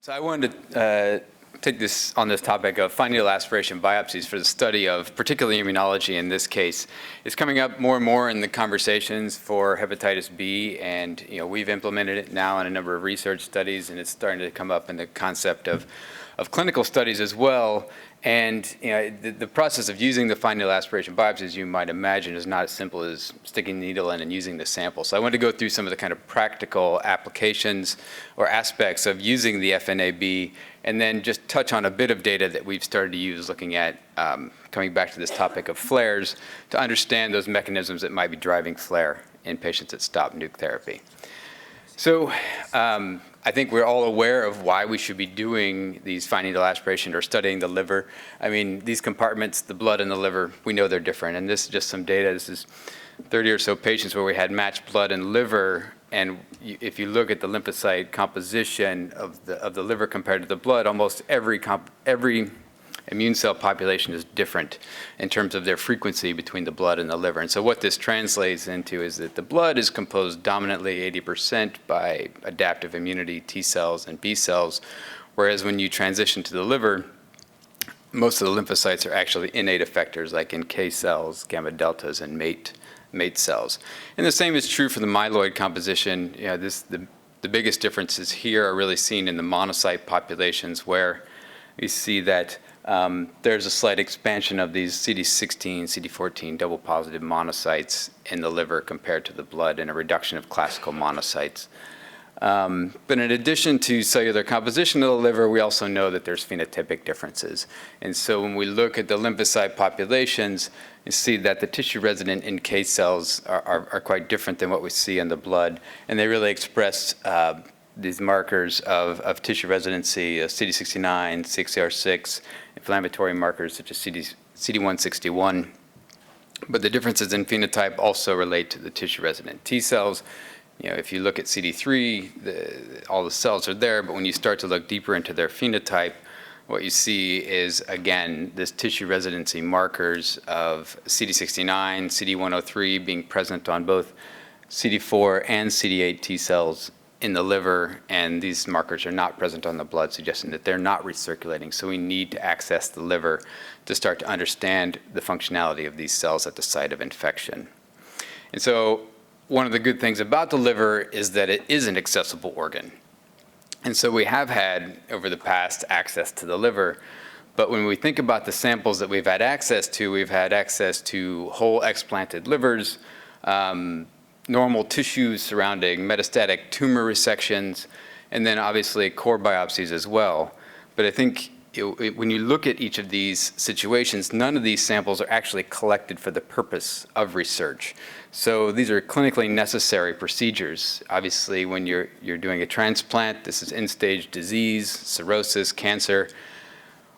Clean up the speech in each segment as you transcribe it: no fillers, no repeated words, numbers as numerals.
So I wanted to take this on this topic of fine needle aspiration biopsies for the study of particularly immunology in this case. It's coming up more and more in the conversations for hepatitis B, and we've implemented it now in a number of research studies, and it's starting to come up in the concept of clinical studies as well. And the process of using the fine needle aspiration biopsies, you might imagine, is not as simple as sticking the needle in and using the sample. So I want to go through some of the kind of practical applications or aspects of using the FNAB, and then just touch on a bit of data that we've started to use looking at, coming back to this topic of flares, to understand those mechanisms that might be driving flare in patients that stop nuke therapy. So I think we're all aware of why we should be doing these fine needle aspiration or studying the liver. I mean, these compartments, the blood and the liver, we know they're different. And this is just some data. This is 30 or so patients where we had matched blood and liver. And if you look at the lymphocyte composition of the liver compared to the blood, almost every immune cell population is different in terms of their frequency between the blood and the liver. And so what this translates into is that the blood is composed dominantly 80% by adaptive immunity, T cells and B cells, whereas when you transition to the liver, most of the lymphocytes are actually innate effectors like NK cells, gamma deltas, and mate cells. And the same is true for the myeloid composition. The biggest differences here are really seen in the monocyte populations, where we see that there's a slight expansion of these CD16, CD14 double positive monocytes in the liver compared to the blood, and a reduction of classical monocytes. But in addition to cellular composition of the liver, we also know that there's phenotypic differences. And so when we look at the lymphocyte populations, you see that the tissue-resident NK cells are quite different than what we see in the blood, and they really express these markers of tissue residency, CD69, CXCR6, inflammatory markers such as CD161. But the differences in phenotype also relate to the tissue-resident T cells. If you look at CD3, all the cells are there, but when you start to look deeper into their phenotype, what you see is, again, this tissue residency markers of CD69, CD103 being present on both CD4 and CD8 T cells in the liver, and these markers are not present on the blood, suggesting that they're not recirculating. So we need to access the liver to start to understand the functionality of these cells at the site of infection. And so one of the good things about the liver is that it is an accessible organ. And so we have had, over the past, access to the liver. But when we think about the samples that we've had access to, we've had access to whole explanted livers, normal tissues surrounding metastatic tumor resections, and then obviously core biopsies as well. But I think when you look at each of these situations, none of these samples are actually collected for the purpose of research. So these are clinically necessary procedures. Obviously, when you're doing a transplant, this is end-stage disease, cirrhosis, cancer.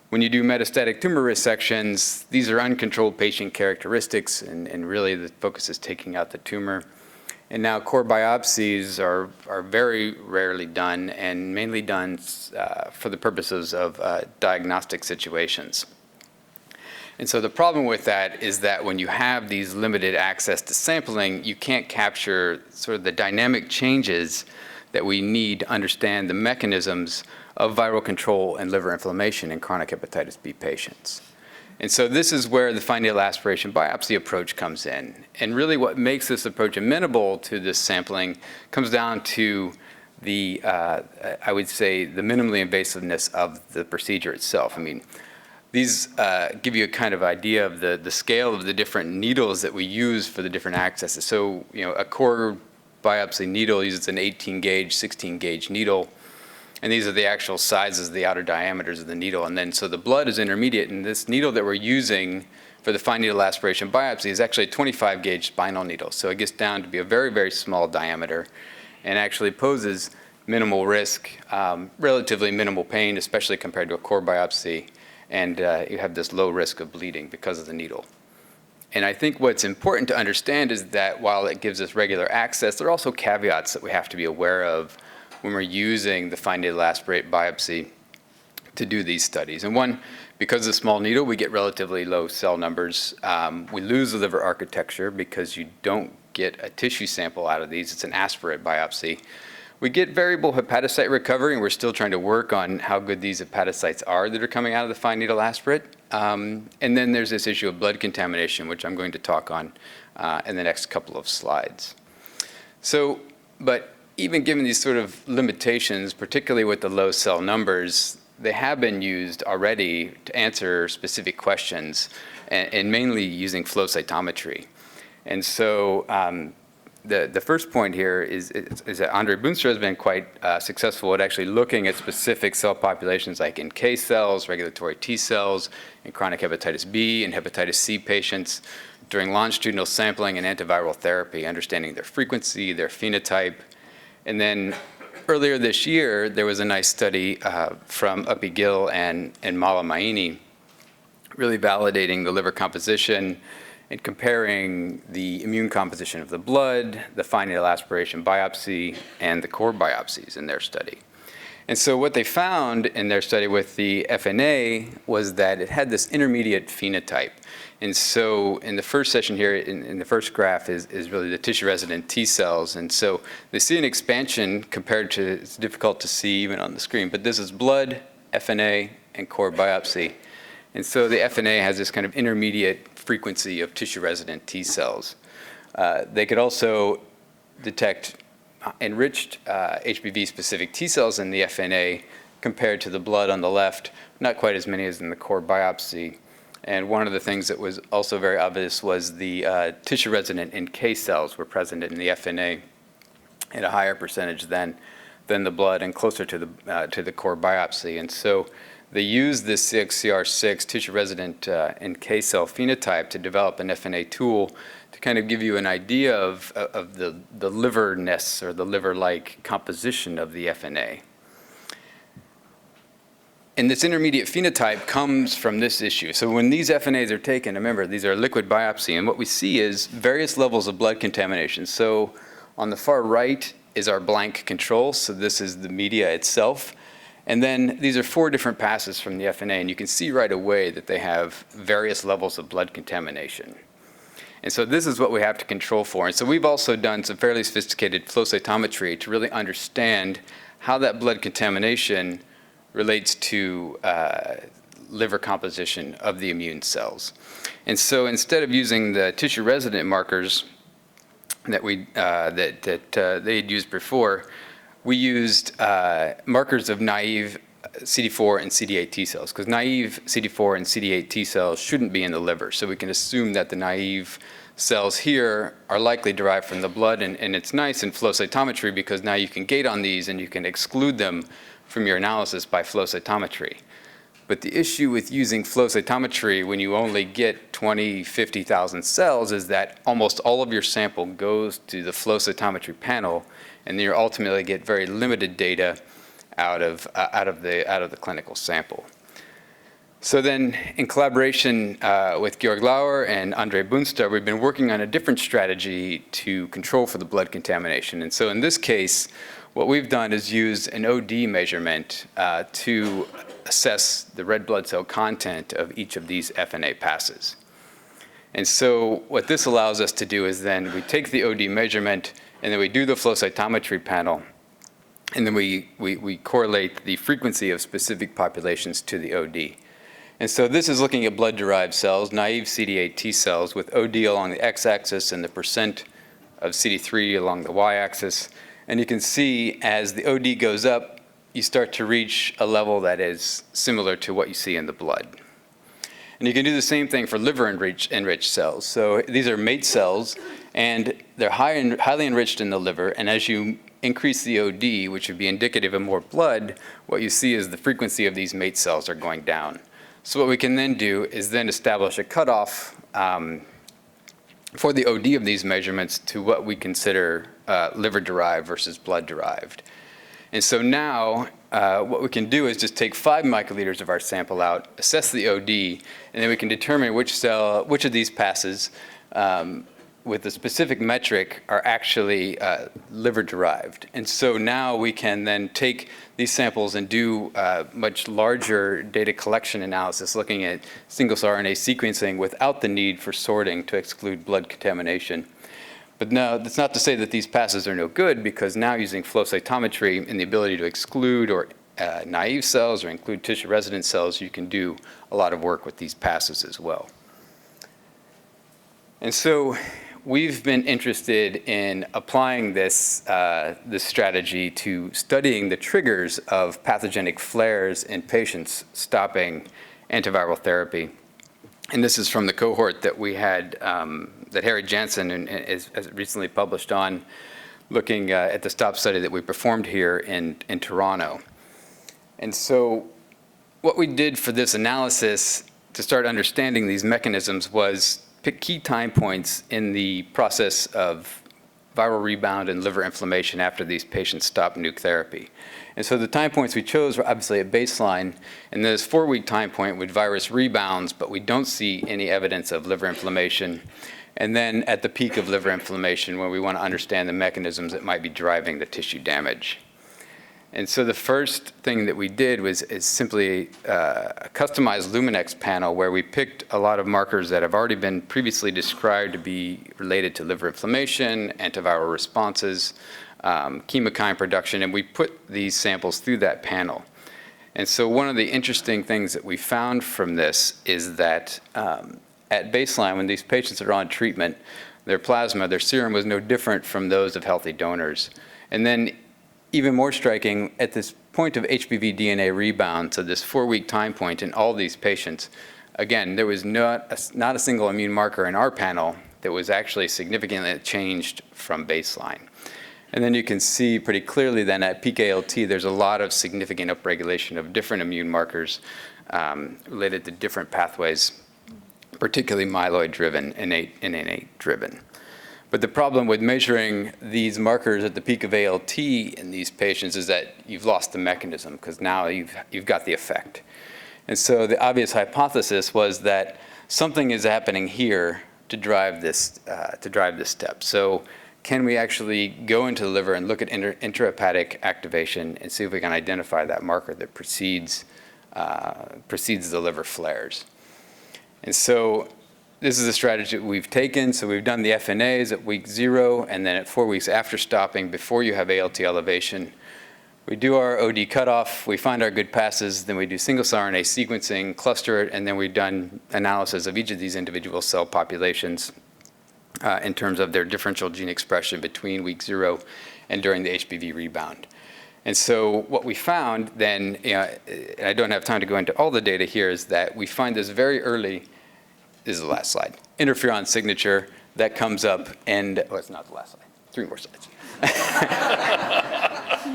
When you do metastatic tumor resections, these are uncontrolled patient characteristics, and really the focus is taking out the tumor. And now core biopsies are very rarely done, and mainly done for the purposes of diagnostic situations. And so the problem with that is that when you have these limited access to sampling, you can't capture sort of the dynamic changes that we need to understand the mechanisms of viral control and liver inflammation in chronic hepatitis B patients. And so this is where the fine needle aspiration biopsy approach comes in. And really what makes this approach amenable to this sampling comes down to the, I would say, the minimally invasiveness of the procedure itself. I mean, these give you a kind of idea of the scale of the different needles that we use for the different accesses. So, a core biopsy needle uses an 18-gauge, 16-gauge needle. And these are the actual sizes, the outer diameters of the needle. And then, so the blood is intermediate, and this needle that we're using for the fine needle aspiration biopsy is actually a 25-gauge spinal needle. So it gets down to be a very, very small diameter, and actually poses minimal risk, relatively minimal pain, especially compared to a core biopsy. And you have this low risk of bleeding because of the needle. And I think what's important to understand is that while it gives us regular access, there are also caveats that we have to be aware of when we're using the fine needle aspirate biopsy to do these studies. And one, because of the small needle, we get relatively low cell numbers. We lose the liver architecture because you don't get a tissue sample out of these. It's an aspirate biopsy. We get variable hepatocyte recovery, and we're still trying to work on how good these hepatocytes are that are coming out of the fine needle aspirate. And then there's this issue of blood contamination, which I'm going to talk on in the next couple of slides. So, but even given these sort of limitations, particularly with the low cell numbers, they have been used already to answer specific questions, and mainly using flow cytometry. And so the first point here is that Andre Boonstra has been quite successful at actually looking at specific cell populations like NK cells, regulatory T cells, and chronic hepatitis B and hepatitis C patients during longitudinal sampling and antiviral therapy, understanding their frequency, their phenotype. And then earlier this year, there was a nice study from Uppy Gill and Mala Maini, really validating the liver composition and comparing the immune composition of the blood, the fine needle aspiration biopsy, and the core biopsies in their study. And so what they found in their study with the FNA was that it had this intermediate phenotype. And so in the first session here, in the first graph is really the tissue-resident T cells. And so they see an expansion compared to, it's difficult to see even on the screen, but this is blood, FNA, and core biopsy. And so the FNA has this kind of intermediate frequency of tissue-resident T cells. They could also detect enriched HBV-specific T cells in the FNA compared to the blood on the left, not quite as many as in the core biopsy. And one of the things that was also very obvious was the tissue-resident NK cells were present in the FNA at a higher percentage than the blood and closer to the core biopsy. And so they used this CXCR6 tissue-resident NK cell phenotype to develop an FNA tool to kind of give you an idea of the liver-ness or the liver-like composition of the FNA. And this intermediate phenotype comes from this issue. So when these FNAs are taken, remember, these are liquid biopsy, and what we see is various levels of blood contamination. So on the far right is our blank control, so this is the media itself. And then these are 4 different passes from the FNA, and you can see right away that they have various levels of blood contamination. And so this is what we have to control for. And so we've also done some fairly sophisticated flow cytometry to really understand how that blood contamination relates to liver composition of the immune cells. And so instead of using the tissue-resident markers that they had used before, we used markers of naive CD4 and CD8 T cells, because naive CD4 and CD8 T cells shouldn't be in the liver. So we can assume that the naive cells here are likely derived from the blood, and it's nice in flow cytometry because now you can gate on these and you can exclude them from your analysis by flow cytometry. But the issue with using flow cytometry when you only get 20, 50,000 cells is that almost all of your sample goes to the flow cytometry panel, and then you ultimately get very limited data out of the clinical sample. So then, in collaboration with Georg Lauer and Andre Boonstra, we've been working on a different strategy to control for the blood contamination. And so in this case, what we've done is use an OD measurement to assess the red blood cell content of each of these FNA passes. And so what this allows us to do is then we take the OD measurement, and then we do the flow cytometry panel, and then we correlate the frequency of specific populations to the OD. And so this is looking at blood-derived cells, naive CD8 T cells, with OD along the x-axis and the percent of CD3 along the y-axis. And you can see as the OD goes up, you start to reach a level that is similar to what you see in the blood. And you can do the same thing for liver-enriched cells. So these are mate cells, and they're highly enriched in the liver. And as you increase the OD, which would be indicative of more blood, what you see is the frequency of these mate cells are going down. So what we can then do is then establish a cutoff for the OD of these measurements to what we consider liver-derived versus blood-derived. And so now what we can do is just take 5 microliters of our sample out, assess the OD, and then we can determine which of these passes with a specific metric are actually liver-derived. And so now we can then take these samples and do much larger data collection analysis looking at single-cell RNA sequencing without the need for sorting to exclude blood contamination. But no, that's not to say that these passes are no good, because now using flow cytometry and the ability to exclude or naive cells or include tissue-resident cells, you can do a lot of work with these passes as well. And so we've been interested in applying this strategy to studying the triggers of pathogenic flares in patients stopping antiviral therapy. And this is from the cohort that we had, that Harry Jansen has recently published on, looking at the STOP study that we performed here in Toronto. And so what we did for this analysis to start understanding these mechanisms was pick key time points in the process of viral rebound and liver inflammation after these patients stop nuke therapy. And so the time points we chose were obviously at baseline, and this 4-week time point with virus rebounds, but we don't see any evidence of liver inflammation. And then at the peak of liver inflammation, when we want to understand the mechanisms that might be driving the tissue damage. And so the first thing that we did is simply a customized Luminex panel where we picked a lot of markers that have already been previously described to be related to liver inflammation, antiviral responses, chemokine production, and we put these samples through that panel. And so one of the interesting things that we found from this is that at baseline, when these patients are on treatment, their plasma, their serum was no different from those of healthy donors. And then even more striking, at this point of HBV DNA rebound, so this 4-week time point in all these patients, again, there was not a single immune marker in our panel that was actually significantly changed from baseline. And then you can see pretty clearly then at peak ALT, there's a lot of significant upregulation of different immune markers related to different pathways, particularly myeloid-driven, innate-driven. But the problem with measuring these markers at the peak of ALT in these patients is that you've lost the mechanism, because now you've got the effect. And so the obvious hypothesis was that something is happening here to drive this step. So can we actually go into the liver and look at intrahepatic activation and see if we can identify that marker that precedes the liver flares? And so this is a strategy that we've taken. So we've done the FNAs at week 0, and then at 4 weeks after stopping, before you have ALT elevation. We do our OD cutoff, we find our good passes, then we do single-cell RNA sequencing, cluster it, and then we've done analysis of each of these individual cell populations in terms of their differential gene expression between week 0 and during the HBV rebound. And so what we found then, and I don't have time to go into all the data here, is that we find this very early. This is the last slide. Interferon signature that comes up, and it's not the last slide. 3 more slides.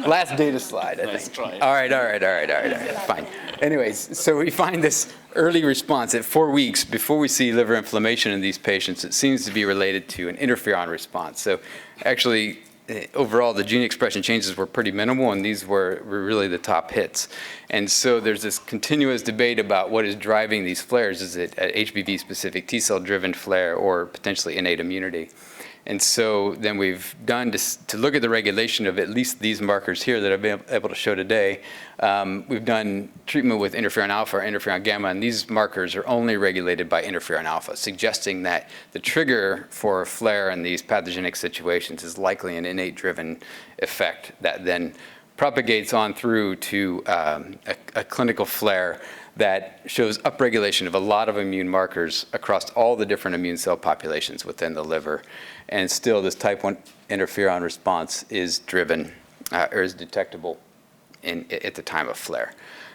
Last data slide, I think. Nice try. All right, fine. Anyways, so we find this early response at 4 weeks before we see liver inflammation in these patients. It seems to be related to an interferon response. So actually, overall, the gene expression changes were pretty minimal, and these were really the top hits. And so there's this continuous debate about what is driving these flares. Is it an HBV-specific T-cell driven flare or potentially innate immunity? And so then we've done to look at the regulation of at least these markers here that I've been able to show today. We've done treatment with interferon alpha or interferon gamma, and these markers are only regulated by interferon alpha, suggesting that the trigger for a flare in these pathogenic situations is likely an innate-driven effect that then propagates on through to a clinical flare that shows upregulation of a lot of immune markers across all the different immune cell populations within the liver. And still, this type 1 interferon response is driven or is detectable at the time of flare.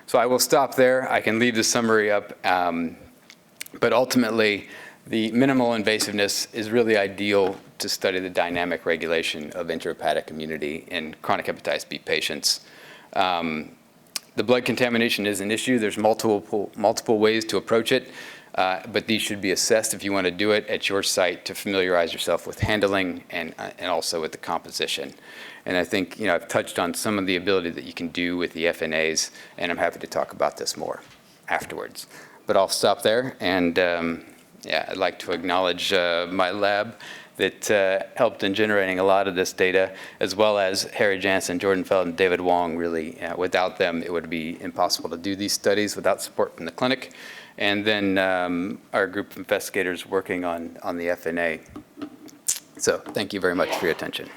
So I will stop there. I can leave the summary up. But ultimately, the minimal invasiveness is really ideal to study the dynamic regulation of intrahepatic immunity in chronic hepatitis B patients. The blood contamination is an issue. There's multiple ways to approach it, but these should be assessed if you want to do it at your site to familiarize yourself with handling and also with the composition. And I think I've touched on some of the ability that you can do with the FNAs, and I'm happy to talk about this more afterwards. But I'll stop there, and I'd like to acknowledge my lab that helped in generating a lot of this data, as well as Harry Jansen, Jordan Feld, and David Wong. Really, without them, it would be impossible to do these studies without support from the clinic. And then our group of investigators working on the FNA. So thank you very much for your attention.